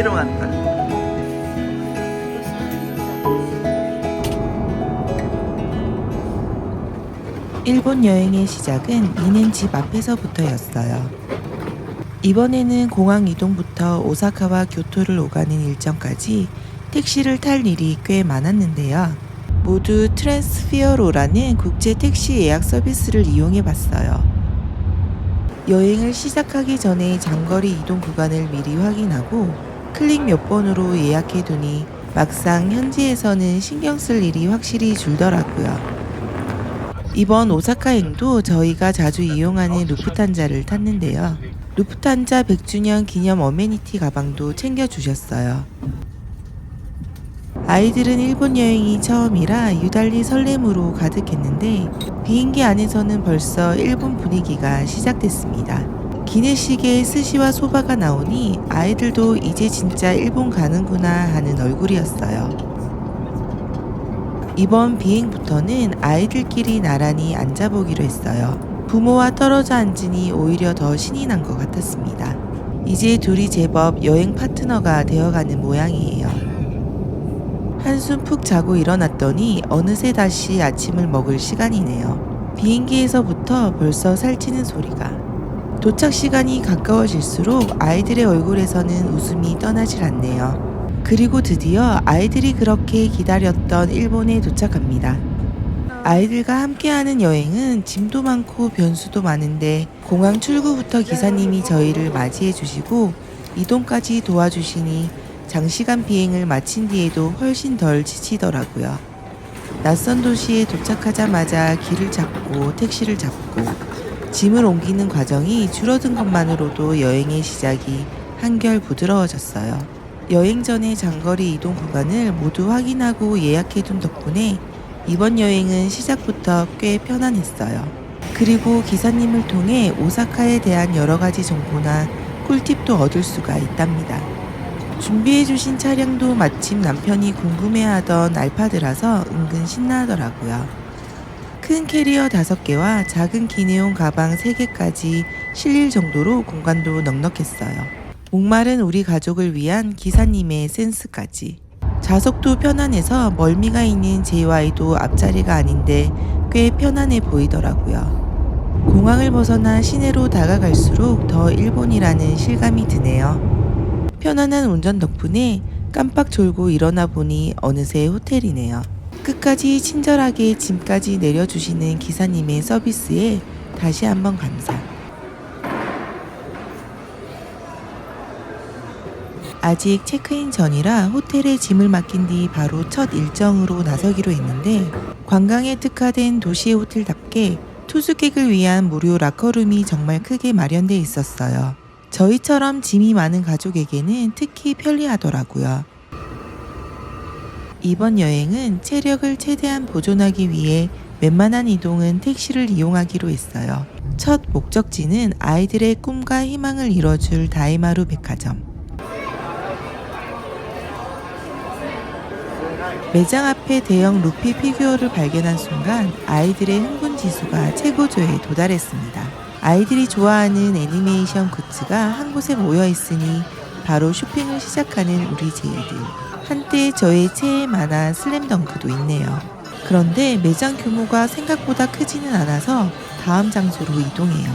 내려간다. 일본 여행의 시작은 이는 집 앞에서부터였어요. 이번에는 공항 이동부터 오사카와 교토를 오가는 일정까지 택시를 탈 일이 꽤 많았는데요. 모두 트랜스피어로라는 국제 택시 예약 서비스를 이용해 봤어요. 여행을 시작하기 전에 장거리 이동 구간을 미리 확인하고 클릭 몇 번으로 예약해 두니 막상 현지에서는 신경 쓸 일이 확실히 줄더라고요. 이번 오사카행도 저희가 자주 이용하는 루프탄자를 탔는데요. 루프탄자 100주년 기념 어메니티 가방도 챙겨주셨어요. 아이들은 일본 여행이 처음이라 유달리 설렘으로 가득했는데 비행기 안에서는 벌써 일본 분위기가 시작됐습니다. 기내식에 스시와 소바가 나오니 아이들도 이제 진짜 일본 가는구나 하는 얼굴이었어요. 이번 비행부터는 아이들끼리 나란히 앉아보기로 했어요. 부모와 떨어져 앉으니 오히려 더 신이 난 것 같았습니다. 이제 둘이 제법 여행 파트너가 되어가는 모양이에요. 한숨 푹 자고 일어났더니 어느새 다시 아침을 먹을 시간이네요. 비행기에서부터 벌써 살찌는 소리가. 도착 시간이 가까워질수록 아이들의 얼굴에서는 웃음이 떠나질 않네요. 그리고 드디어 아이들이 그렇게 기다렸던 일본에 도착합니다. 아이들과 함께하는 여행은 짐도 많고 변수도 많은데 공항 출구부터 기사님이 저희를 맞이해 주시고 이동까지 도와주시니 장시간 비행을 마친 뒤에도 훨씬 덜 지치더라고요. 낯선 도시에 도착하자마자 길을 찾고 택시를 잡고 짐을 옮기는 과정이 줄어든 것만으로도 여행의 시작이 한결 부드러워졌어요. 여행 전에 장거리 이동 구간을 모두 확인하고 예약해둔 덕분에 이번 여행은 시작부터 꽤 편안했어요. 그리고 기사님을 통해 오사카에 대한 여러 가지 정보나 꿀팁도 얻을 수가 있답니다. 준비해주신 차량도 마침 남편이 궁금해하던 알파드라서 은근 신나더라고요. 큰 캐리어 5개와 작은 기내용 가방 3개까지 실릴 정도로 공간도 넉넉했어요. 목마른 우리 가족을 위한 기사님의 센스까지. 좌석도 편안해서 멀미가 있는 JY도 앞자리가 아닌데 꽤 편안해 보이더라고요. 공항을 벗어나 시내로 다가갈수록 더 일본이라는 실감이 드네요. 편안한 운전 덕분에 깜빡 졸고 일어나 보니 어느새 호텔이네요. 끝까지 친절하게 짐까지 내려주시는 기사님의 서비스에 다시 한번 감사. 아직 체크인 전이라 호텔에 짐을 맡긴 뒤 바로 첫 일정으로 나서기로 했는데 관광에 특화된 도시의 호텔답게 투숙객을 위한 무료 라커룸이 정말 크게 마련돼 있었어요. 저희처럼 짐이 많은 가족에게는 특히 편리하더라고요. 이번 여행은 체력을 최대한 보존하기 위해 웬만한 이동은 택시를 이용하기로 했어요. 첫 목적지는 아이들의 꿈과 희망을 이뤄줄 다이마루 백화점. 매장 앞에 대형 루피 피규어를 발견한 순간 아이들의 흥분 지수가 최고조에 도달했습니다. 아이들이 좋아하는 애니메이션 굿즈가 한 곳에 모여 있으니 바로 쇼핑을 시작하는 우리 제이들. 한때 저의 최애 만화 슬램덩크도 있네요. 그런데 매장 규모가 생각보다 크지는 않아서 다음 장소로 이동해요.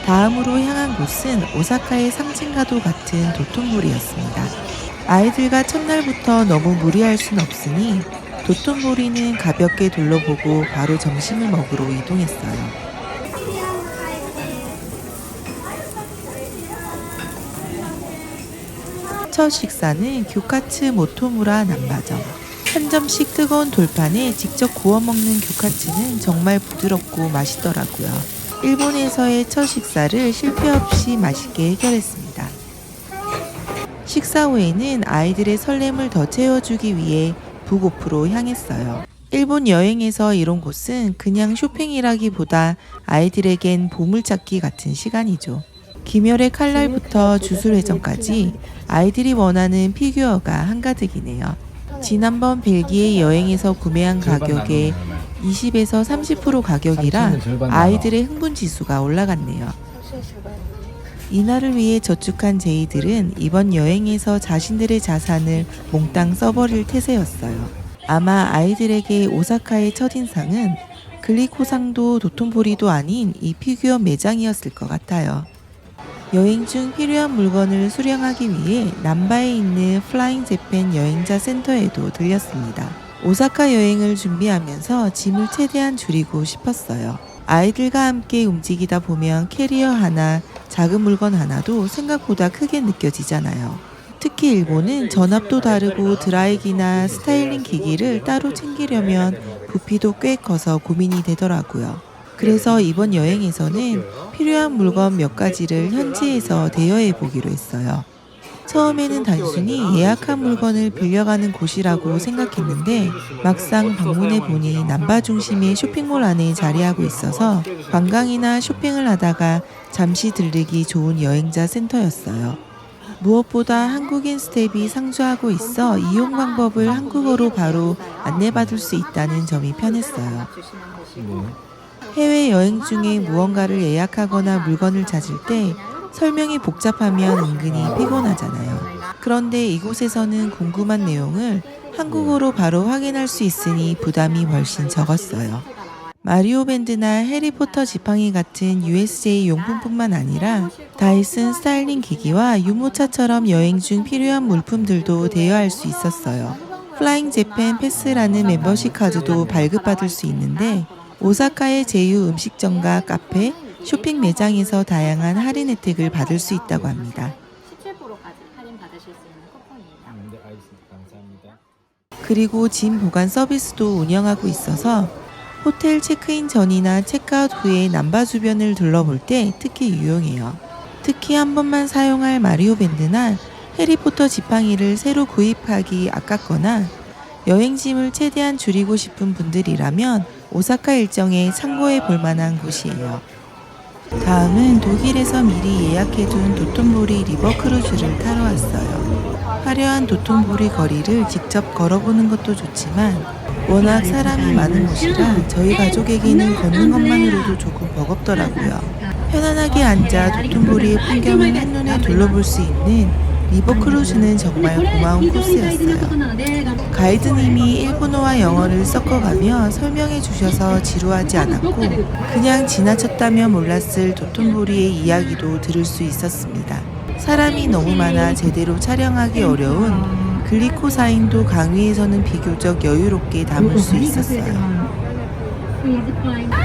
다음으로 향한 곳은 오사카의 상징과도 같은 도톤보리였습니다. 아이들과 첫날부터 너무 무리할 순 없으니 도톤보리는 가볍게 둘러보고 바로 점심을 먹으러 이동했어요. 첫 식사는 교카츠 모토무라 남바점. 한 점씩 뜨거운 돌판에 직접 구워 먹는 교카츠는 정말 부드럽고 맛있더라고요. 일본에서의 첫 식사를 실패 없이 맛있게 해결했습니다. 식사 후에는 아이들의 설렘을 더 채워주기 위해 북오프로 향했어요. 일본 여행에서 이런 곳은 그냥 쇼핑이라기보다 아이들에겐 보물찾기 같은 시간이죠. 김열의 칼날부터 주술회전까지 아이들이 원하는 피규어가 한가득이네요. 지난번 벨기에 여행에서 구매한 가격에 20에서 30% 가격이라 아이들의 흥분 지수가 올라갔네요. 이날을 위해 저축한 제이들은 이번 여행에서 자신들의 자산을 몽땅 써버릴 태세였어요. 아마 아이들에게 오사카의 첫인상은 글리코상도 도톤보리도 아닌 이 피규어 매장이었을 것 같아요. 여행 중 필요한 물건을 수령하기 위해 남바에 있는 플라잉 재팬 여행자 센터에도 들렸습니다. 오사카 여행을 준비하면서 짐을 최대한 줄이고 싶었어요. 아이들과 함께 움직이다 보면 캐리어 하나, 작은 물건 하나도 생각보다 크게 느껴지잖아요. 특히 일본은 전압도 다르고 드라이기나 스타일링 기기를 따로 챙기려면 부피도 꽤 커서 고민이 되더라고요. 그래서 이번 여행에서는 필요한 물건 몇 가지를 현지에서 대여해 보기로 했어요. 처음에는 단순히 예약한 물건을 빌려가는 곳이라고 생각했는데 막상 방문해 보니 남바 중심의 쇼핑몰 안에 자리하고 있어서 관광이나 쇼핑을 하다가 잠시 들르기 좋은 여행자 센터였어요. 무엇보다 한국인 스텝이 상주하고 있어 이용 방법을 한국어로 바로 안내받을 수 있다는 점이 편했어요. 해외여행 중에 무언가를 예약하거나 물건을 찾을 때 설명이 복잡하면 은근히 피곤하잖아요. 그런데 이곳에서는 궁금한 내용을 한국어로 바로 확인할 수 있으니 부담이 훨씬 적었어요. 마리오 밴드나 해리포터 지팡이 같은 USJ 용품뿐만 아니라 다이슨 스타일링 기기와 유모차처럼 여행 중 필요한 물품들도 대여할 수 있었어요. 플라잉 재팬 패스라는 멤버십 카드도 발급받을 수 있는데 오사카의 제휴 음식점과 카페, 쇼핑 매장에서 다양한 할인 혜택을 받을 수 있다고 합니다. 17%까지 할인 받으실 수 있는 쿠폰입니다. 네, 알겠습니다. 감사합니다. 그리고 짐 보관 서비스도 운영하고 있어서 호텔 체크인 전이나 체크아웃 후에 남바 주변을 둘러볼 때 특히 유용해요. 특히 한 번만 사용할 마리오 밴드나 해리포터 지팡이를 새로 구입하기 아깝거나 여행짐을 최대한 줄이고 싶은 분들이라면 오사카 일정에 참고해 볼 만한 곳이에요. 다음은 독일에서 미리 예약해둔 도톤보리 리버 크루즈를 타러 왔어요. 화려한 도톤보리 거리를 직접 걸어보는 것도 좋지만 워낙 사람이 많은 곳이라 저희 가족에게는 걷는 것만으로도 조금 버겁더라고요. 편안하게 앉아 도톤보리의 풍경을 한눈에 둘러볼 수 있는 리버 크루즈는 정말 고마운 코스였어요. 가이드님이 일본어와 영어를 섞어가며 설명해 주셔서 지루하지 않았고 그냥 지나쳤다면 몰랐을 도톤보리의 이야기도 들을 수 있었습니다. 사람이 너무 많아 제대로 촬영하기 어려운 글리코사인도 강위에서는 비교적 여유롭게 담을 수 있었어요.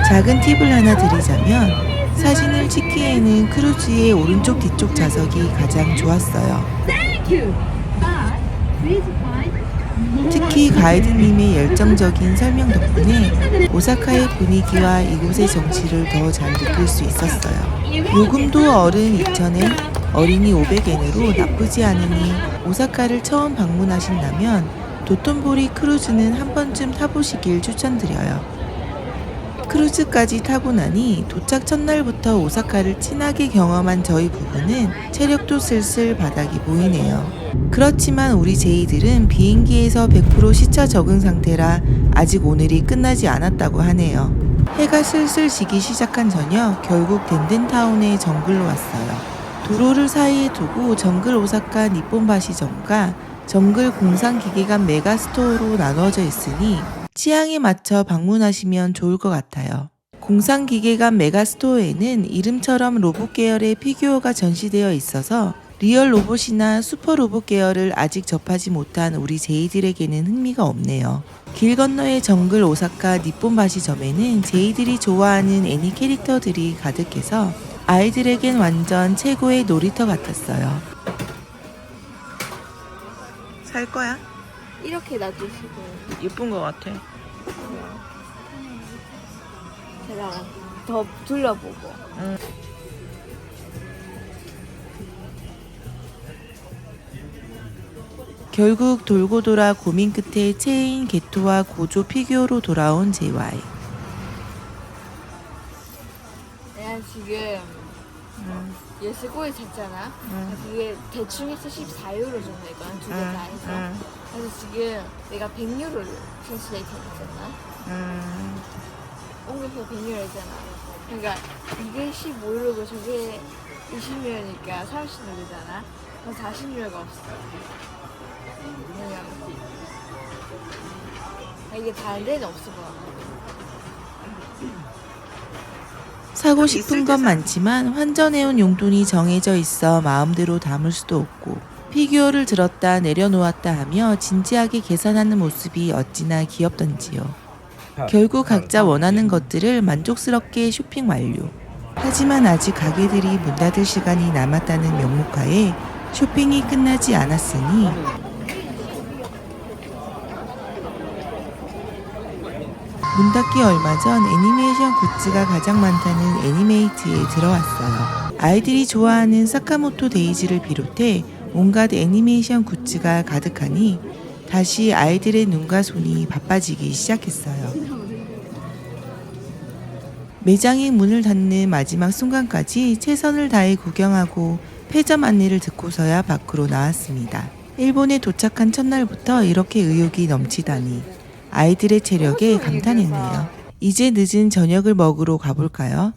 작은 팁을 하나 드리자면 사진을 찍기에는 크루즈의 오른쪽 뒤쪽 좌석이 가장 좋았어요. 특히 가이드님의 열정적인 설명 덕분에 오사카의 분위기와 이곳의 정치를 더 잘 느낄 수 있었어요. 요금도 어른 2,000엔, 어린이 500엔으로 나쁘지 않으니 오사카를 처음 방문하신다면 도톤보리 크루즈는 한 번쯤 타보시길 추천드려요. 크루즈까지 타고 나니 도착 첫날부터 오사카를 진하게 경험한 저희 부부는 체력도 슬슬 바닥이 보이네요. 그렇지만 우리 제이들은 비행기에서 100% 시차 적응 상태라 아직 오늘이 끝나지 않았다고 하네요. 해가 슬슬 지기 시작한 저녁 결국 덴덴타운의 정글로 왔어요. 도로를 사이에 두고 정글 오사카 니폰바시점과 정글 공상기계관 메가스토어로 나눠져 있으니 취향에 맞춰 방문하시면 좋을 것 같아요. 공상기계관 메가스토어에는 이름처럼 로봇 계열의 피규어가 전시되어 있어서 리얼 로봇이나 슈퍼 로봇 계열을 아직 접하지 못한 우리 제이들에게는 흥미가 없네요. 길 건너의 정글 오사카 니폰바시점에는 제이들이 좋아하는 애니 캐릭터들이 가득해서 아이들에겐 완전 최고의 놀이터 같았어요. 살 거야? 이렇게 놔주시고 예쁜 것 같아. 제가 더 둘러보고 결국 돌고 돌아 고민 끝에 체인, 게토와 고조 피규어로 돌아온 JY. 내가 지금 예스고에 샀잖아. 그게 대충 해서 14유로 정도 있거든. 두 개 다 해서. 그래서 지금 내가 100유로를 트랜스레이트 했잖아. 옮겨서 100유로 했잖아. 그러니까 이게 15유로고 저게 20유로니까 30유로잖아. 그럼 40유로가 없어. 이게 다른 데는 없어 보여. 사고 싶은 건 많지만 환전해온 용돈이 정해져 있어 마음대로 담을 수도 없고 피규어를 들었다 내려놓았다 하며 진지하게 계산하는 모습이 어찌나 귀엽던지요. 결국 각자 원하는 것들을 만족스럽게 쇼핑 완료. 하지만 아직 가게들이 문 닫을 시간이 남았다는 명목하에 쇼핑이 끝나지 않았으니 문 닫기 얼마 전 애니메이션 굿즈가 가장 많다는 애니메이트에 들어왔어요. 아이들이 좋아하는 사카모토 데이지를 비롯해 온갖 애니메이션 굿즈가 가득하니 다시 아이들의 눈과 손이 바빠지기 시작했어요. 매장이 문을 닫는 마지막 순간까지 최선을 다해 구경하고 폐점 안내를 듣고서야 밖으로 나왔습니다. 일본에 도착한 첫날부터 이렇게 의욕이 넘치다니 아이들의 체력에 감탄했네요. 이제 늦은 저녁을 먹으러 가볼까요?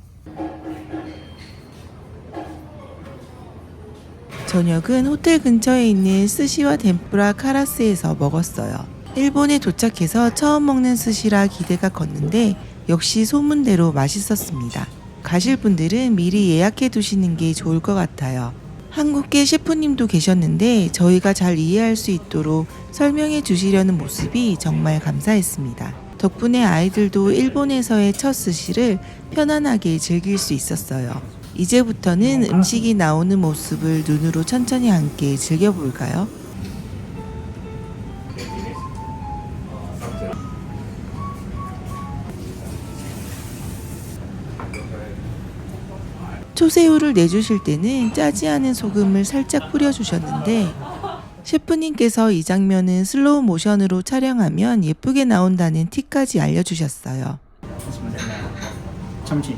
저녁은 호텔 근처에 있는 스시와 덴푸라 카라스에서 먹었어요. 일본에 도착해서 처음 먹는 스시라 기대가 컸는데 역시 소문대로 맛있었습니다. 가실 분들은 미리 예약해 두시는 게 좋을 것 같아요. 한국계 셰프님도 계셨는데 저희가 잘 이해할 수 있도록 설명해 주시려는 모습이 정말 감사했습니다. 덕분에 아이들도 일본에서의 첫 스시를 편안하게 즐길 수 있었어요. 이제부터는 음식이 나오는 모습을 눈으로 천천히 함께 즐겨볼까요? 초새우를 내주실 때는 짜지 않은 소금을 살짝 뿌려주셨는데 셰프님께서 이 장면은 슬로우 모션으로 촬영하면 예쁘게 나온다는 팁까지 알려주셨어요. 참치.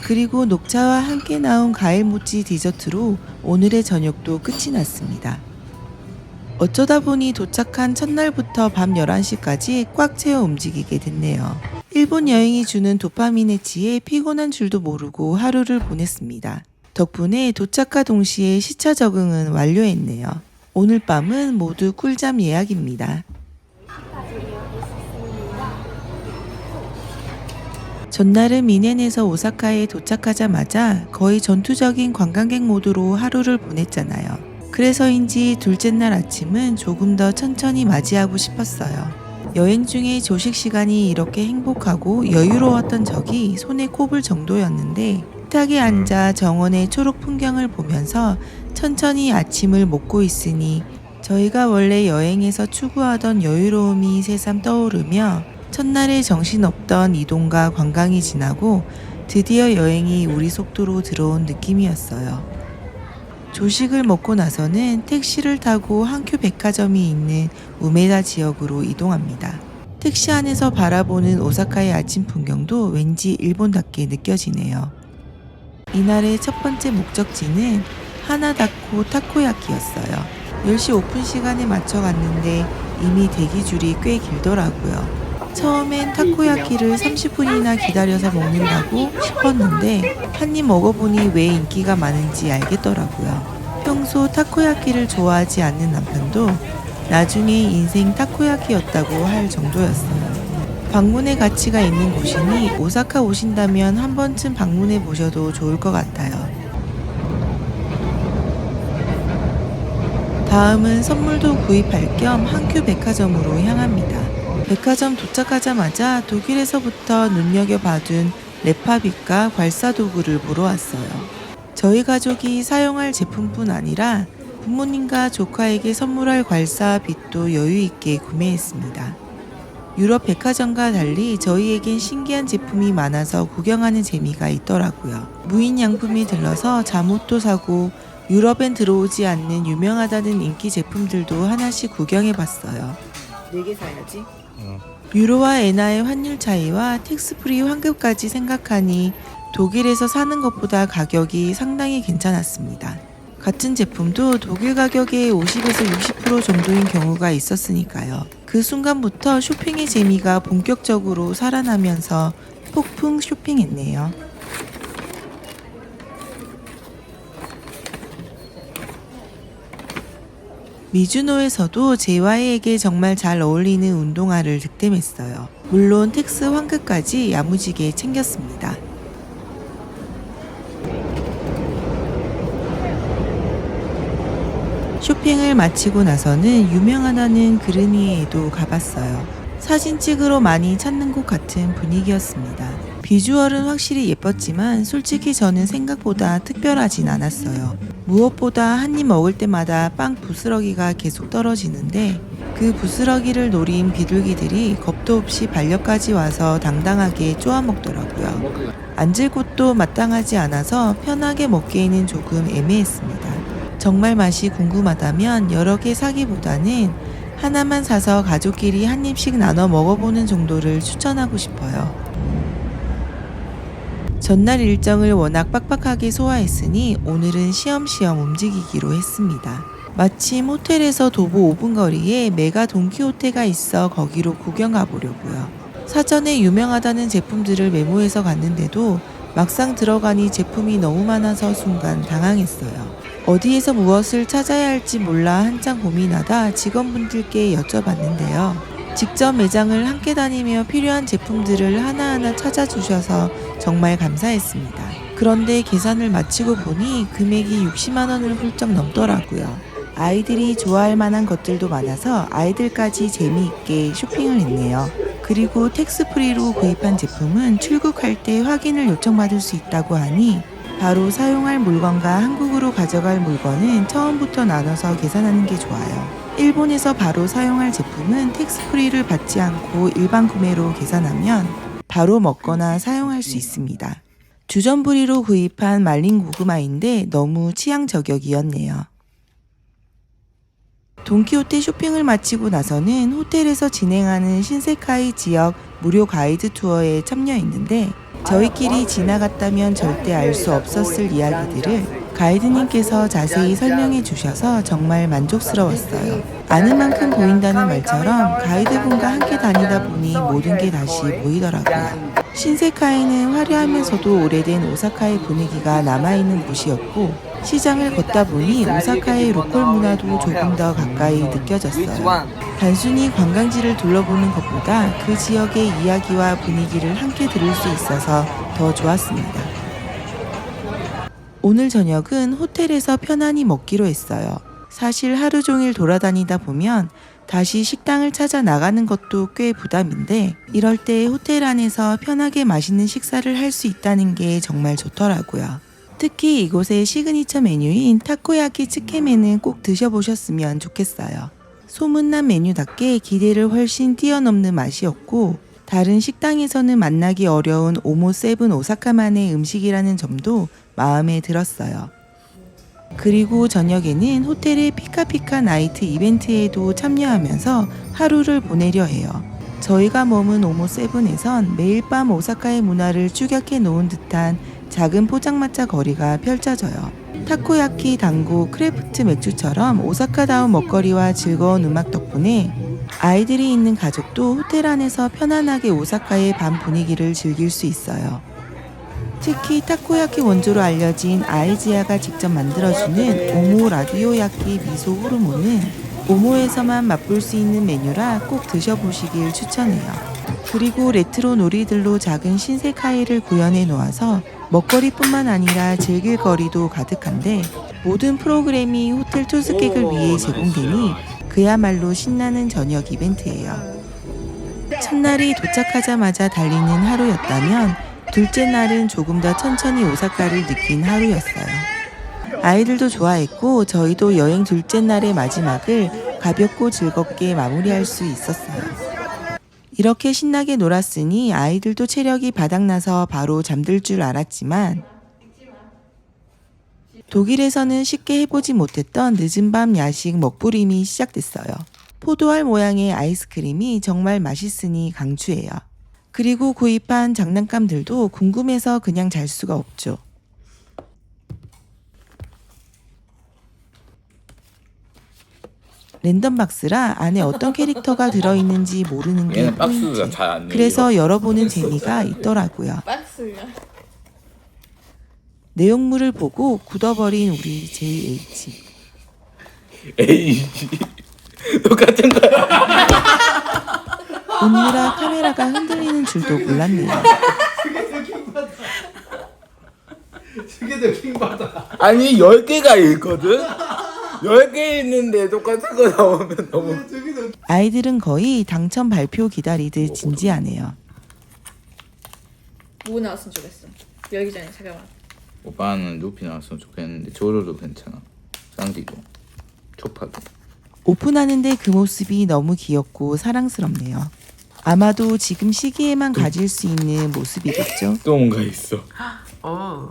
그리고 녹차와 함께 나온 과일모찌 디저트로 오늘의 저녁도 끝이 났습니다. 어쩌다 보니 도착한 첫날부터 밤 11시까지 꽉 채워 움직이게 됐네요. 일본 여행이 주는 도파민에 취해 피곤한 줄도 모르고 하루를 보냈습니다. 덕분에 도착과 동시에 시차 적응은 완료했네요. 오늘 밤은 모두 꿀잠 예약입니다. 전날은 미넨에서 오사카에 도착하자마자 거의 전투적인 관광객 모드로 하루를 보냈잖아요. 그래서인지 둘째 날 아침은 조금 더 천천히 맞이하고 싶었어요. 여행 중에 조식 시간이 이렇게 행복하고 여유로웠던 적이 손에 꼽을 정도였는데 식탁에 앉아 정원의 초록 풍경을 보면서 천천히 아침을 먹고 있으니 저희가 원래 여행에서 추구하던 여유로움이 새삼 떠오르며 첫날에 정신없던 이동과 관광이 지나고 드디어 여행이 우리 속도로 들어온 느낌이었어요. 조식을 먹고 나서는 택시를 타고 한큐 백화점이 있는 우메다 지역으로 이동합니다. 택시 안에서 바라보는 오사카의 아침 풍경도 왠지 일본답게 느껴지네요. 이날의 첫 번째 목적지는 하나다코 타코야키였어요. 10시 오픈 시간에 맞춰 갔는데 이미 대기줄이 꽤 길더라고요. 처음엔 타코야키를 30분이나 기다려서 먹는다고 싶었는데 한 입 먹어보니 왜 인기가 많은지 알겠더라고요. 평소 타코야키를 좋아하지 않는 남편도 나중에 인생 타코야키였다고 할 정도였어요. 방문의 가치가 있는 곳이니 오사카 오신다면 한 번쯤 방문해 보셔도 좋을 것 같아요. 다음은 선물도 구입할 겸 한큐 백화점으로 향합니다. 백화점 도착하자마자 독일에서부터 눈여겨봐둔 레파빗과 괄사도구를 보러 왔어요. 저희 가족이 사용할 제품뿐 아니라 부모님과 조카에게 선물할 괄사빗도 여유있게 구매했습니다. 유럽 백화점과 달리 저희에겐 신기한 제품이 많아서 구경하는 재미가 있더라고요. 무인양품이 들러서 잠옷도 사고 유럽엔 들어오지 않는 유명하다는 인기 제품들도 하나씩 구경해봤어요. 4개 사야지. 유로와 엔화의 환율 차이와 텍스프리 환급까지 생각하니 독일에서 사는 것보다 가격이 상당히 괜찮았습니다. 같은 제품도 독일 가격의 50에서 60% 정도인 경우가 있었으니까요. 그 순간부터 쇼핑의 재미가 본격적으로 살아나면서 폭풍 쇼핑했네요. 미주노에서도 제와이에게 정말 잘 어울리는 운동화를 득템했어요. 물론 텍스 황금까지 야무지게 챙겼습니다. 쇼핑을 마치고 나서는 유명하다는 그르니에도 가봤어요. 사진 찍으러 많이 찾는 곳 같은 분위기였습니다. 비주얼은 확실히 예뻤지만 솔직히 저는 생각보다 특별하진 않았어요. 무엇보다 한 입 먹을 때마다 빵 부스러기가 계속 떨어지는데 그 부스러기를 노린 비둘기들이 겁도 없이 반려까지 와서 당당하게 쪼아먹더라고요. 앉을 곳도 마땅하지 않아서 편하게 먹기에는 조금 애매했습니다. 정말 맛이 궁금하다면 여러 개 사기보다는 하나만 사서 가족끼리 한 입씩 나눠 먹어보는 정도를 추천하고 싶어요. 전날 일정을 워낙 빡빡하게 소화했으니 오늘은 쉬엄쉬엄 움직이기로 했습니다. 마침 호텔에서 도보 5분 거리에 메가 돈키호테가 있어 거기로 구경 가보려고요. 사전에 유명하다는 제품들을 메모해서 갔는데도 막상 들어가니 제품이 너무 많아서 순간 당황했어요. 어디에서 무엇을 찾아야 할지 몰라 한참 고민하다 직원분들께 여쭤봤는데요. 직접 매장을 함께 다니며 필요한 제품들을 하나하나 찾아주셔서 정말 감사했습니다. 그런데 계산을 마치고 보니 금액이 60만 원을 훌쩍 넘더라고요. 아이들이 좋아할 만한 것들도 많아서 아이들까지 재미있게 쇼핑을 했네요. 그리고 텍스프리로 구입한 제품은 출국할 때 확인을 요청받을 수 있다고 하니 바로 사용할 물건과 한국으로 가져갈 물건은 처음부터 나눠서 계산하는 게 좋아요. 일본에서 바로 사용할 제품은 텍스프리를 받지 않고 일반 구매로 계산하면 바로 먹거나 사용할 수 있습니다. 주전부리로 구입한 말린 고구마인데 너무 취향 저격이었네요. 돈키호테 쇼핑을 마치고 나서는 호텔에서 진행하는 신세카이 지역 무료 가이드 투어에 참여했는데 저희끼리 지나갔다면 절대 알 수 없었을 이야기들을 가이드님께서 자세히 설명해 주셔서 정말 만족스러웠어요. 아는 만큼 보인다는 말처럼 가이드분과 함께 다니다 보니 모든 게 다시 보이더라고요. 신세카이는 화려하면서도 오래된 오사카의 분위기가 남아있는 곳이었고 시장을 걷다 보니 오사카의 로컬 문화도 조금 더 가까이 느껴졌어요. 단순히 관광지를 둘러보는 것보다 그 지역의 이야기와 분위기를 함께 들을 수 있어서 더 좋았습니다. 오늘 저녁은 호텔에서 편안히 먹기로 했어요. 사실 하루 종일 돌아다니다 보면 다시 식당을 찾아 나가는 것도 꽤 부담인데 이럴 때 호텔 안에서 편하게 맛있는 식사를 할 수 있다는 게 정말 좋더라고요. 특히 이곳의 시그니처 메뉴인 타코야키 츠케멘은 꼭 드셔보셨으면 좋겠어요. 소문난 메뉴답게 기대를 훨씬 뛰어넘는 맛이었고 다른 식당에서는 만나기 어려운 오모7 오사카만의 음식이라는 점도 마음에 들었어요. 그리고 저녁에는 호텔의 피카피카 나이트 이벤트에도 참여하면서 하루를 보내려 해요. 저희가 머문 오모7에선 매일 밤 오사카의 문화를 축약해 놓은 듯한 작은 포장마차 거리가 펼쳐져요. 타코야키, 당고, 크래프트 맥주처럼 오사카다운 먹거리와 즐거운 음악 덕분에 아이들이 있는 가족도 호텔 안에서 편안하게 오사카의 밤 분위기를 즐길 수 있어요. 특히 타코야키 원조로 알려진 아이지아가 직접 만들어주는 오모 라디오야키 미소 호르몬은 오모에서만 맛볼 수 있는 메뉴라 꼭 드셔보시길 추천해요. 그리고 레트로 놀이들로 작은 신세카이를 구현해 놓아서 먹거리뿐만 아니라 즐길 거리도 가득한데 모든 프로그램이 호텔 투숙객을 위해 제공되니 그야말로 신나는 저녁 이벤트예요. 첫날이 도착하자마자 달리는 하루였다면 둘째 날은 조금 더 천천히 오사카를 느낀 하루였어요. 아이들도 좋아했고 저희도 여행 둘째 날의 마지막을 가볍고 즐겁게 마무리할 수 있었어요. 이렇게 신나게 놀았으니 아이들도 체력이 바닥나서 바로 잠들 줄 알았지만 독일에서는 쉽게 해보지 못했던 늦은 밤 야식 먹부림이 시작됐어요. 포도알 모양의 아이스크림이 정말 맛있으니 강추해요. 그리고 구입한 장난감들도 궁금해서 그냥 잘 수가 없죠. 랜덤 박스라 안에 어떤 캐릭터가 들어있는지 모르는 게 얘는 박스가 포인트. 잘 안 열려. 그래서 열어보는 재미가 있더라고요. 박스가. 내용물을 보고 굳어버린 우리 JH. 에이 똑같은 거야. 오느라 카메라가 흔들리는 줄도 몰랐네요. 저게 더 킹받아. 아니 10개가 있거든. 10개 있는데 똑같은 거 나오면 너무. 저게 더. 아이들은 거의 당첨 발표 기다리듯 진지하네요. 뭐 나왔으면 좋겠어. 열기 전에 잠깐만. 오빠는 루피 나왔으면 좋겠는데 조로도 괜찮아. 쌍디도 초파도. 오픈하는데 그 모습이 너무 귀엽고 사랑스럽네요. 아마도 지금 시기에만 가질 수 있는 모습이겠죠? 또 뭔가 있어. 어.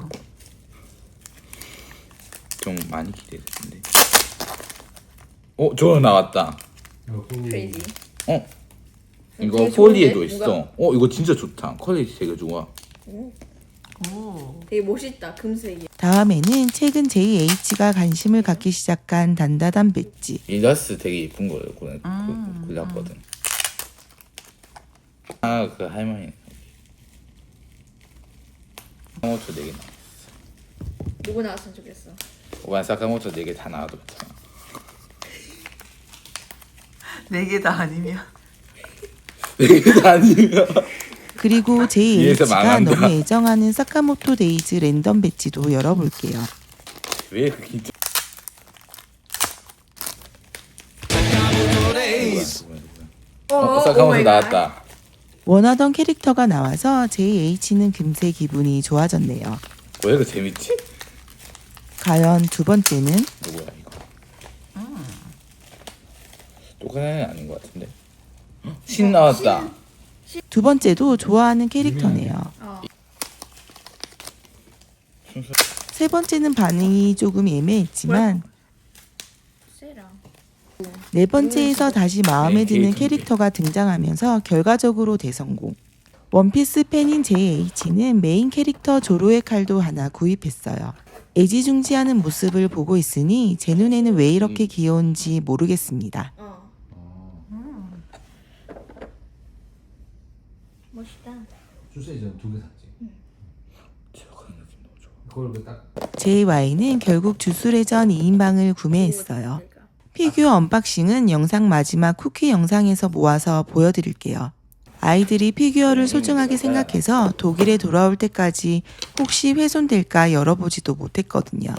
좀 많이 기대되는데. 조로 나왔다. 크레이지. 이거 되게 폴리에도 좋은데? 있어. 이거 진짜 좋다. 퀄리티 되게 좋아. 되게 멋있다. 금색이. 다음에는 최근 JH가 관심을 갖기 시작한 단다단 배지. 이너스 되게 예쁜 거예요. 골랐거든. 그 할머니. 사카모토 4개 나왔어. 누구 나왔으면 좋겠어. 오빠 사카모토 4개 다 나와도 괜찮아. 4개 다 아니면. 4개 다 아니야. 그리고 뒤에서 JH가 망한다. 너무 애정하는 사카모토 데이즈 랜덤 배지도 열어볼게요. 왜 그게 사카모토 나왔다. 원하던 캐릭터가 나와서 JH는 금세 기분이 좋아졌네요. 왜 이렇게 재밌지? 과연 두 번째는? 누구야 이거? 똑같은 애는 아닌 것 같은데. 신 나왔다. 두 번째도 좋아하는 캐릭터네요. 세 번째는 반응이 조금 애매했지만 세라. 네 번째에서 다시 마음에 드는 캐릭터가 등장하면서 결과적으로 대성공. 원피스 팬인 JH는 메인 캐릭터 조로의 칼도 하나 구입했어요. 애지중지하는 모습을 보고 있으니 제 눈에는 왜 이렇게 귀여운지 모르겠습니다. 멋있다. 주세이전 2개 샀지. 그런 느낌 너무 좋아. 그걸 딱. JY는 결국 주술회전 2인방을 구매했어요. 피규어 언박싱은 영상 마지막 쿠키 영상에서 모아서 보여드릴게요. 아이들이 피규어를 소중하게 생각해서 독일에 돌아올 때까지 혹시 훼손될까 열어보지도 못했거든요.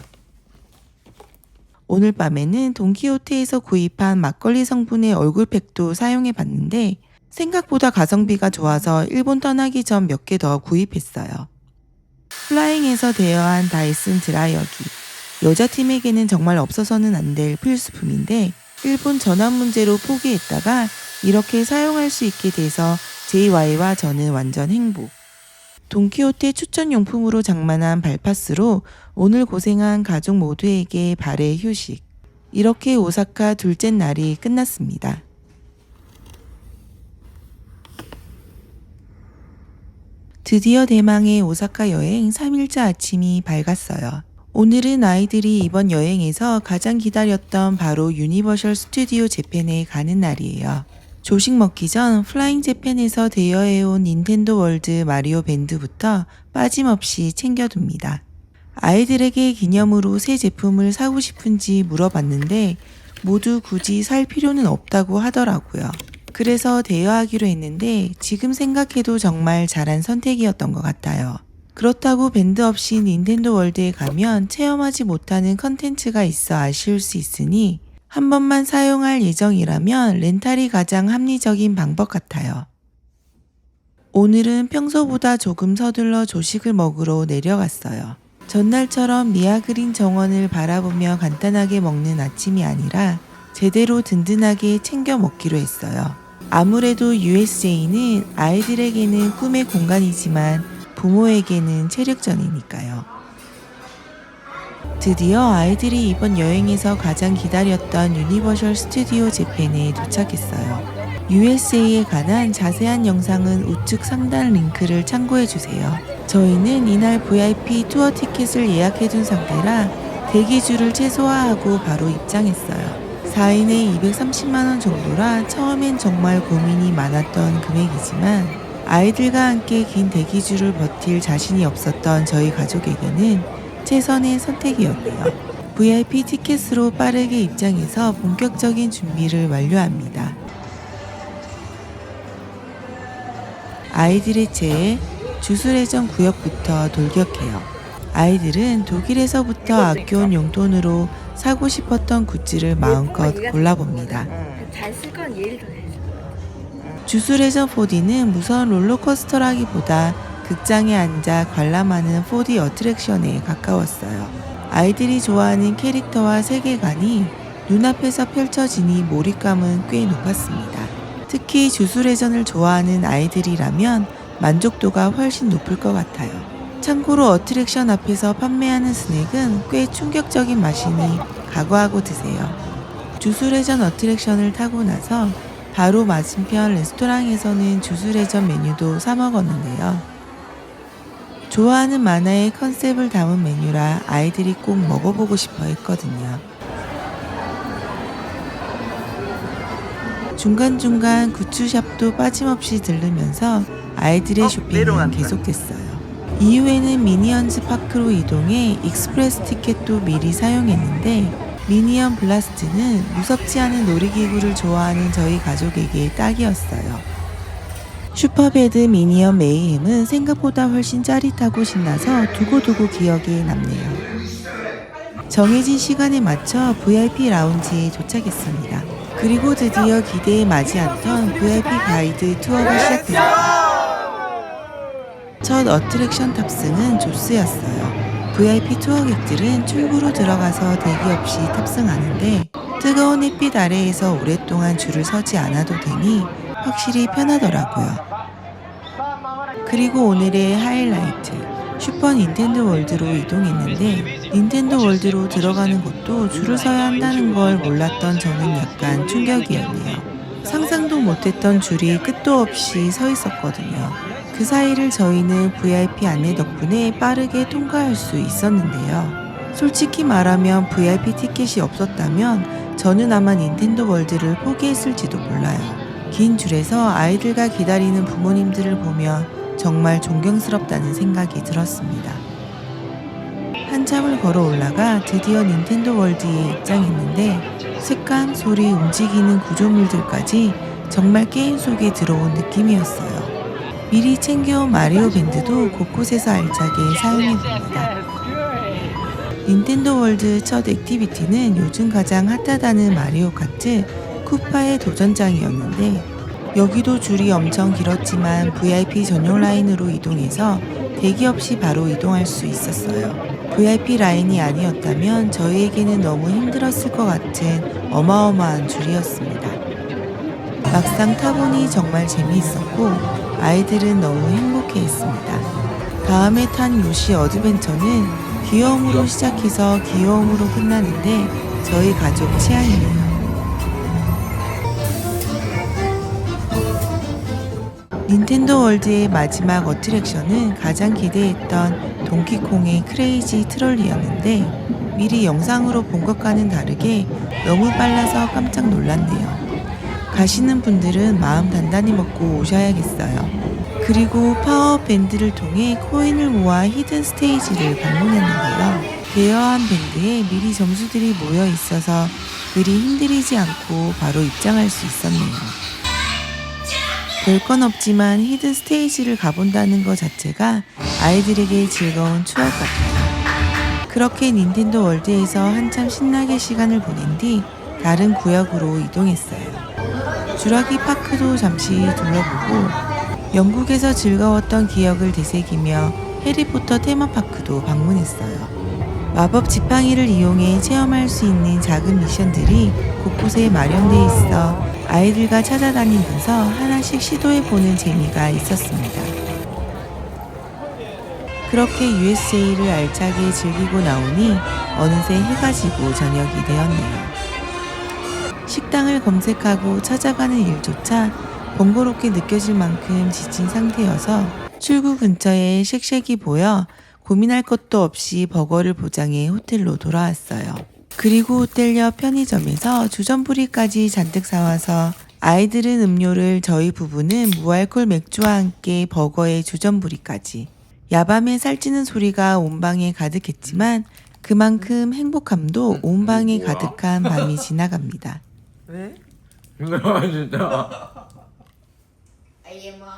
오늘 밤에는 돈키호테에서 구입한 막걸리 성분의 얼굴팩도 사용해 봤는데 생각보다 가성비가 좋아서 일본 떠나기 전 몇 개 더 구입했어요. 플라잉에서 대여한 다이슨 드라이어기. 여자팀에게는 정말 없어서는 안 될 필수품인데 일본 전환 문제로 포기했다가 이렇게 사용할 수 있게 돼서 JY와 저는 완전 행복. 돈키호테 추천용품으로 장만한 발파스로 오늘 고생한 가족 모두에게 발의 휴식. 이렇게 오사카 둘째 날이 끝났습니다. 드디어 대망의 오사카 여행 3일차 아침이 밝았어요. 오늘은 아이들이 이번 여행에서 가장 기다렸던 바로 유니버셜 스튜디오 재팬에 가는 날이에요. 조식 먹기 전 플라잉 재팬에서 대여해온 닌텐도 월드 마리오 밴드부터 빠짐없이 챙겨둡니다. 아이들에게 기념으로 새 제품을 사고 싶은지 물어봤는데 모두 굳이 살 필요는 없다고 하더라고요. 그래서 대여하기로 했는데 지금 생각해도 정말 잘한 선택이었던 것 같아요. 그렇다고 밴드 없이 닌텐도 월드에 가면 체험하지 못하는 컨텐츠가 있어 아쉬울 수 있으니 한 번만 사용할 예정이라면 렌탈이 가장 합리적인 방법 같아요. 오늘은 평소보다 조금 서둘러 조식을 먹으러 내려갔어요. 전날처럼 미아그린 정원을 바라보며 간단하게 먹는 아침이 아니라 제대로 든든하게 챙겨 먹기로 했어요. 아무래도 USJ는 아이들에게는 꿈의 공간이지만 부모에게는 체력전이니까요. 드디어 아이들이 이번 여행에서 가장 기다렸던 유니버셜 스튜디오 재팬에 도착했어요. USJ에 관한 자세한 영상은 우측 상단 링크를 참고해주세요. 저희는 이날 VIP 투어 티켓을 예약해둔 상태라 대기줄을 최소화하고 바로 입장했어요. 4인에 230만원 정도라 처음엔 정말 고민이 많았던 금액이지만 아이들과 함께 긴 대기줄을 버틸 자신이 없었던 저희 가족에게는 최선의 선택이었네요. VIP 티켓으로 빠르게 입장해서 본격적인 준비를 완료합니다. 아이들의 채 주술회전 구역부터 돌격해요. 아이들은 독일에서부터 아껴온 용돈으로 사고 싶었던 굿즈를 마음껏 골라봅니다. 잘 쓸 건 얘를 더 잘 쓸. 주술회전 4D는 무서운 롤러코스터라기보다 극장에 앉아 관람하는 4D 어트랙션에 가까웠어요. 아이들이 좋아하는 캐릭터와 세계관이 눈앞에서 펼쳐지니 몰입감은 꽤 높았습니다. 특히 주술회전을 좋아하는 아이들이라면 만족도가 훨씬 높을 것 같아요. 참고로 어트랙션 앞에서 판매하는 스낵은 꽤 충격적인 맛이니 각오하고 드세요. 주술회전 어트랙션을 타고 나서 바로 맞은편 레스토랑에서는 주술회전 메뉴도 사 먹었는데요. 좋아하는 만화의 컨셉을 담은 메뉴라 아이들이 꼭 먹어보고 싶어 했거든요. 중간중간 굿즈샵도 빠짐없이 들르면서 아이들의 쇼핑은 계속됐어요. 이후에는 미니언즈 파크로 이동해 익스프레스 티켓도 미리 사용했는데 미니언 블라스트는 무섭지 않은 놀이기구를 좋아하는 저희 가족에게 딱이었어요. 슈퍼배드 미니언 메이햄은 생각보다 훨씬 짜릿하고 신나서 두고두고 기억에 남네요. 정해진 시간에 맞춰 VIP 라운지에 도착했습니다. 그리고 드디어 기대에 맞지 않던 VIP 가이드 투어가 시작됩니다. 첫 어트랙션 탑승은 조스였어요. VIP 투어객들은 출구로 들어가서 대기 없이 탑승하는데 뜨거운 햇빛 아래에서 오랫동안 줄을 서지 않아도 되니 확실히 편하더라고요. 그리고 오늘의 하이라이트, 슈퍼 닌텐도 월드로 이동했는데 닌텐도 월드로 들어가는 것도 줄을 서야 한다는 걸 몰랐던 저는 약간 충격이었네요. 상상도 못했던 줄이 끝도 없이 서 있었거든요. 그 사이를 저희는 VIP 안내 덕분에 빠르게 통과할 수 있었는데요. 솔직히 말하면 VIP 티켓이 없었다면 저는 아마 닌텐도 월드를 포기했을지도 몰라요. 긴 줄에서 아이들과 기다리는 부모님들을 보며 정말 존경스럽다는 생각이 들었습니다. 한참을 걸어 올라가 드디어 닌텐도 월드에 입장했는데 색감, 소리, 움직이는 구조물들까지 정말 게임 속에 들어온 느낌이었어요. 미리 챙겨온 마리오 밴드도 곳곳에서 알차게 사용해봅니다. 닌텐도 월드 첫 액티비티는 요즘 가장 핫하다는 마리오 카트 쿠파의 도전장이었는데 여기도 줄이 엄청 길었지만 VIP 전용 라인으로 이동해서 대기 없이 바로 이동할 수 있었어요. VIP 라인이 아니었다면 저희에게는 너무 힘들었을 것 같은 어마어마한 줄이었습니다. 막상 타보니 정말 재미있었고 아이들은 너무 행복해했습니다. 다음에 탄 요시 어드벤처는 귀여움으로 시작해서 귀여움으로 끝나는데 저희 가족 취향이에요. 닌텐도 월드의 마지막 어트랙션은 가장 기대했던 동키콩의 크레이지 트롤리였는데 미리 영상으로 본 것과는 다르게 너무 빨라서 깜짝 놀랐네요. 가시는 분들은 마음 단단히 먹고 오셔야겠어요. 그리고 파워업 밴드를 통해 코인을 모아 히든 스테이지를 방문했는데요. 대여한 밴드에 미리 점수들이 모여 있어서 그리 힘들이지 않고 바로 입장할 수 있었네요. 별건 없지만 히든 스테이지를 가본다는 것 자체가 아이들에게 즐거운 추억 같아요. 그렇게 닌텐도 월드에서 한참 신나게 시간을 보낸 뒤 다른 구역으로 이동했어요. 주라기 파크도 잠시 둘러보고 영국에서 즐거웠던 기억을 되새기며 해리포터 테마파크도 방문했어요. 마법 지팡이를 이용해 체험할 수 있는 작은 미션들이 곳곳에 마련돼 있어 아이들과 찾아다니면서 하나씩 시도해보는 재미가 있었습니다. 그렇게 USJ를 알차게 즐기고 나오니 어느새 해가 지고 저녁이 되었네요. 식당을 검색하고 찾아가는 일조차 번거롭게 느껴질 만큼 지친 상태여서 출구 근처에 쉑쉑이 보여 고민할 것도 없이 버거를 보장해 호텔로 돌아왔어요. 그리고 호텔 편의점에서 주전부리까지 잔뜩 사와서 아이들은 음료를, 저희 부부는 무알콜 맥주와 함께 버거에 주전부리까지. 야밤에 살찌는 소리가 온 방에 가득했지만 그만큼 행복함도 온 방에 뭐야? 가득한 밤이 지나갑니다. 왜? 진짜. I am a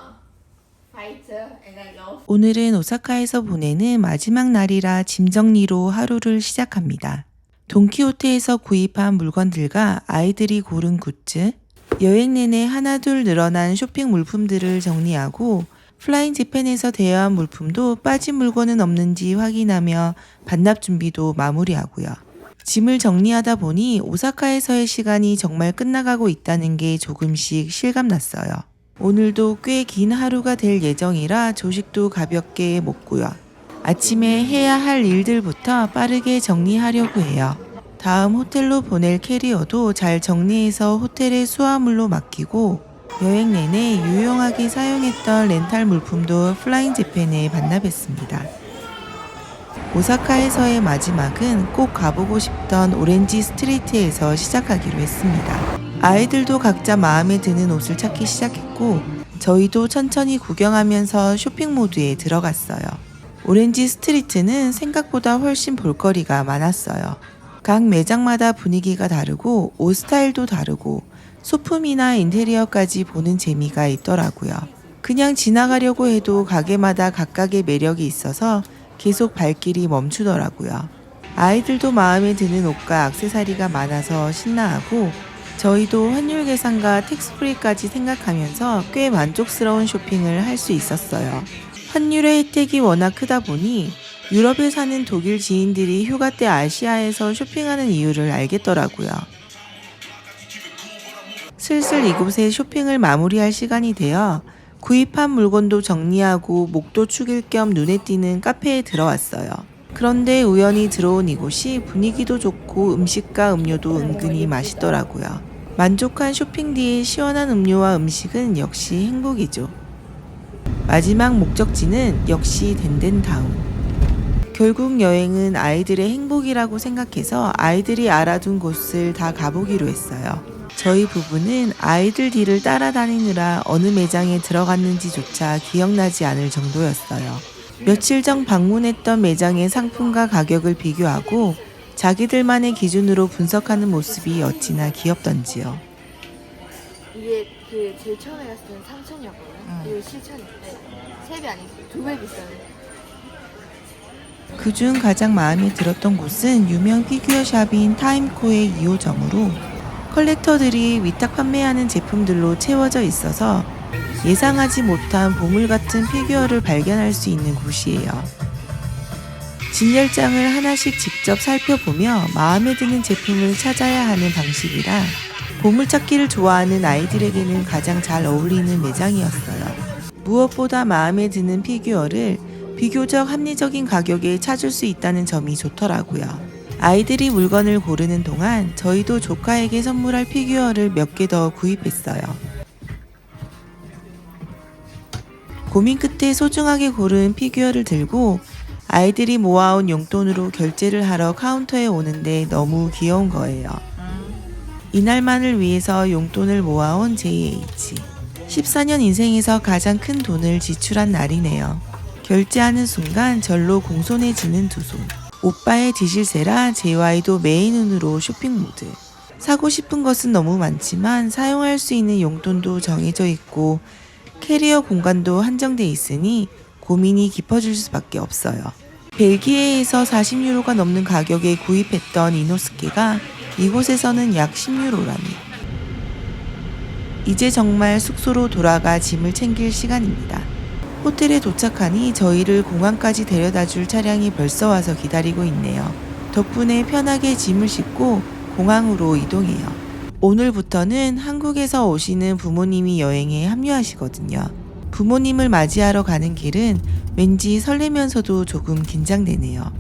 fighter and I love. 오늘은 오사카에서 보내는 마지막 날이라 짐 정리로 하루를 시작합니다. 돈키호테에서 구입한 물건들과 아이들이 고른 굿즈, 여행 내내 하나둘 늘어난 쇼핑 물품들을 정리하고 플라잉 재팬에서 대여한 물품도 빠진 물건은 없는지 확인하며 반납 준비도 마무리하고요. 짐을 정리하다 보니 오사카에서의 시간이 정말 끝나가고 있다는 게 조금씩 실감났어요. 오늘도 꽤 긴 하루가 될 예정이라 조식도 가볍게 먹고요. 아침에 해야 할 일들부터 빠르게 정리하려고 해요. 다음 호텔로 보낼 캐리어도 잘 정리해서 호텔의 수화물로 맡기고 여행 내내 유용하게 사용했던 렌탈 물품도 플라잉 재팬에 반납했습니다. 오사카에서의 마지막은 꼭 가보고 싶던 오렌지 스트리트에서 시작하기로 했습니다. 아이들도 각자 마음에 드는 옷을 찾기 시작했고 저희도 천천히 구경하면서 쇼핑 모드에 들어갔어요. 오렌지 스트리트는 생각보다 훨씬 볼거리가 많았어요. 각 매장마다 분위기가 다르고 옷 스타일도 다르고 소품이나 인테리어까지 보는 재미가 있더라고요. 그냥 지나가려고 해도 가게마다 각각의 매력이 있어서 계속 발길이 멈추더라고요. 아이들도 마음에 드는 옷과 액세서리가 많아서 신나하고 저희도 환율 계산과 텍스프리까지 생각하면서 꽤 만족스러운 쇼핑을 할 수 있었어요. 환율의 혜택이 워낙 크다 보니 유럽에 사는 독일 지인들이 휴가 때 아시아에서 쇼핑하는 이유를 알겠더라고요. 슬슬 이곳에 쇼핑을 마무리할 시간이 되어 구입한 물건도 정리하고 목도 축일 겸 눈에 띄는 카페에 들어왔어요. 그런데 우연히 들어온 이곳이 분위기도 좋고 음식과 음료도 은근히 맛있더라고요. 만족한 쇼핑 뒤에 시원한 음료와 음식은 역시 행복이죠. 마지막 목적지는 역시 덴덴타운. 결국 여행은 아이들의 행복이라고 생각해서 아이들이 알아둔 곳을 다 가보기로 했어요. 저희 부부는 아이들 뒤를 따라다니느라 어느 매장에 들어갔는지조차 기억나지 않을 정도였어요. 며칠 전 방문했던 매장의 상품과 가격을 비교하고 자기들만의 기준으로 분석하는 모습이 어찌나 귀엽던지요. 이게 그 제일 처음에 갔을 때는 3,000이었거든. 이거 7,000인데 3배 아니지, 2배 비싸네. 그중 가장 마음에 들었던 곳은 유명 피규어샵인 타임코의 2호점으로 컬렉터들이 위탁 판매하는 제품들로 채워져 있어서 예상하지 못한 보물 같은 피규어를 발견할 수 있는 곳이에요. 진열장을 하나씩 직접 살펴보며 마음에 드는 제품을 찾아야 하는 방식이라 보물찾기를 좋아하는 아이들에게는 가장 잘 어울리는 매장이었어요. 무엇보다 마음에 드는 피규어를 비교적 합리적인 가격에 찾을 수 있다는 점이 좋더라고요. 아이들이 물건을 고르는 동안 저희도 조카에게 선물할 피규어를 몇 개 더 구입했어요. 고민 끝에 소중하게 고른 피규어를 들고 아이들이 모아온 용돈으로 결제를 하러 카운터에 오는데 너무 귀여운 거예요. 이날만을 위해서 용돈을 모아온 JH. 14년 인생에서 가장 큰 돈을 지출한 날이네요. 결제하는 순간 절로 공손해지는 두 손. 오빠의 뒤실세라 JY도 메인눈으로 쇼핑 모드. 사고 싶은 것은 너무 많지만 사용할 수 있는 용돈도 정해져 있고 캐리어 공간도 한정돼 있으니 고민이 깊어질 수밖에 없어요. 벨기에에서 40유로가 넘는 가격에 구입했던 이노스케가 이곳에서는 약 10유로라니. 이제 정말 숙소로 돌아가 짐을 챙길 시간입니다. 호텔에 도착하니 저희를 공항까지 데려다줄 차량이 벌써 와서 기다리고 있네요. 덕분에 편하게 짐을 싣고 공항으로 이동해요. 오늘부터는 한국에서 오시는 부모님이 여행에 합류하시거든요. 부모님을 맞이하러 가는 길은 왠지 설레면서도 조금 긴장되네요.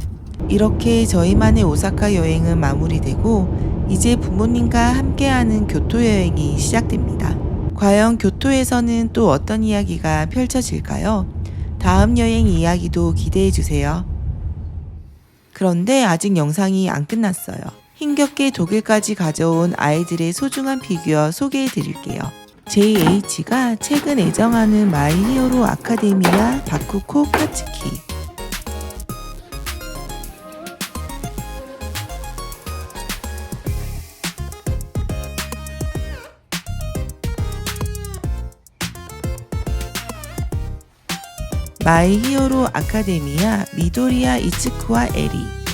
이렇게 저희만의 오사카 여행은 마무리되고 이제 부모님과 함께하는 교토 여행이 시작됩니다. 과연 교토에서는 또 어떤 이야기가 펼쳐질까요? 다음 여행 이야기도 기대해주세요. 그런데 아직 영상이 안 끝났어요. 힘겹게 독일까지 가져온 아이들의 소중한 피규어 소개해 드릴게요. JH가 최근 애정하는 마이 히어로 아카데미아 바쿠코 카츠키. 마이 히어로 아카데미아 미도리야 이츠쿠와 에리.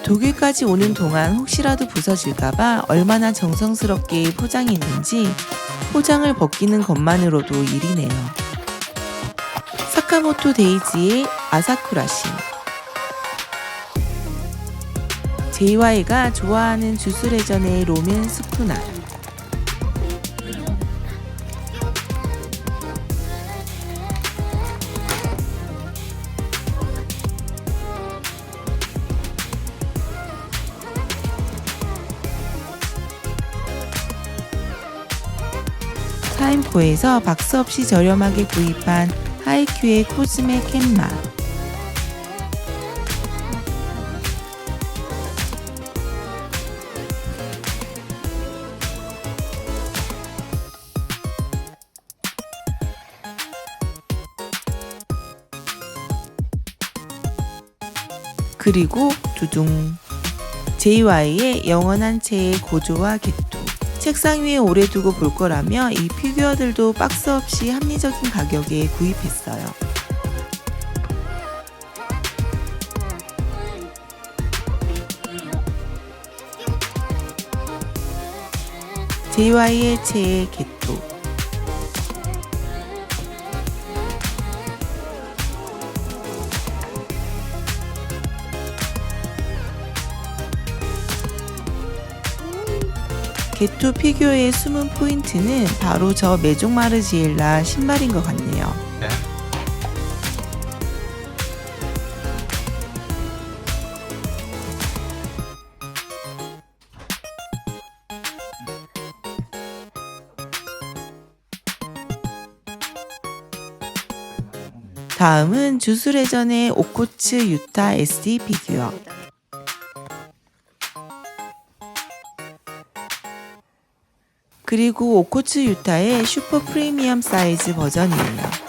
독일까지 오는 동안 혹시라도 부서질까봐 얼마나 정성스럽게 포장했는지 포장을 벗기는 것만으로도 일이네요. 사카모토 데이지의 아사쿠라신. JY가 좋아하는 주스레전의 로맨 스쿠나. 타임코에서 박스 없이 저렴하게 구입한 하이큐의 코즈메 캔마. 그리고 두둥. JY의 영원한 채의 고조와 개토. 책상 위에 오래 두고 볼 거라며 이 피규어들도 박스 없이 합리적인 가격에 구입했어요. JY의 채의 개토. 개토 피규어의 숨은 포인트는 바로 저 메종 마르지엘라 신발인 것 같네요. 다음은 주스레전의 오코츠 유타 SD 피규어. 그리고 오코츠 유타의 슈퍼 프리미엄 사이즈 버전이에요.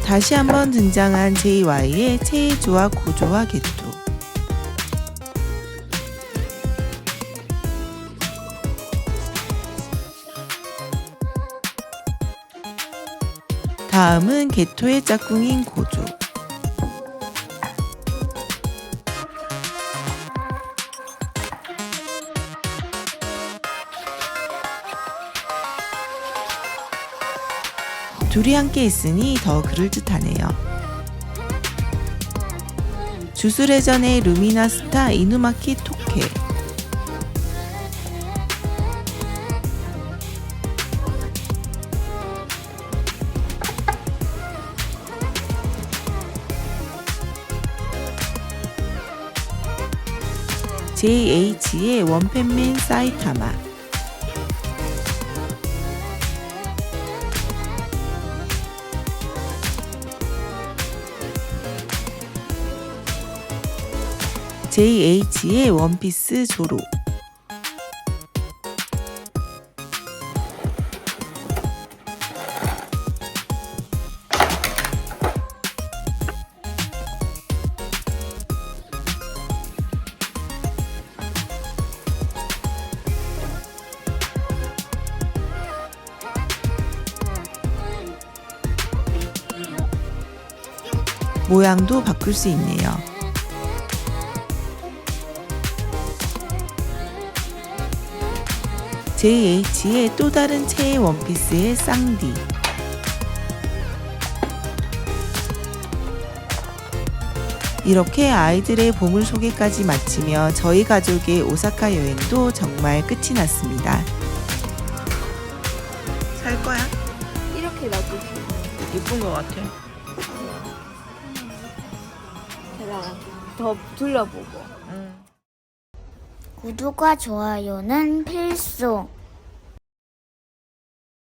다시 한번 등장한 JY의 체이조와 고조와 개토. 다음은 개토의 짝꿍인 고조. 둘이 함께 있으니 더 그럴듯하네요. 주스레전의 루미나스타 이누마키 토케. JH의 원팬맨 사이타마. JH의 원피스 조로. 모양도 바꿀 수 있네요. JH의 또 다른 체의 원피스의 쌍디. 이렇게 아이들의 보물 소개까지 마치며 저희 가족의 오사카 여행도 정말 끝이 났습니다. 살 거야? 이렇게 놔두고 예쁜 것 같아. 제가 더 둘러보고. 구독과 좋아요는 필수.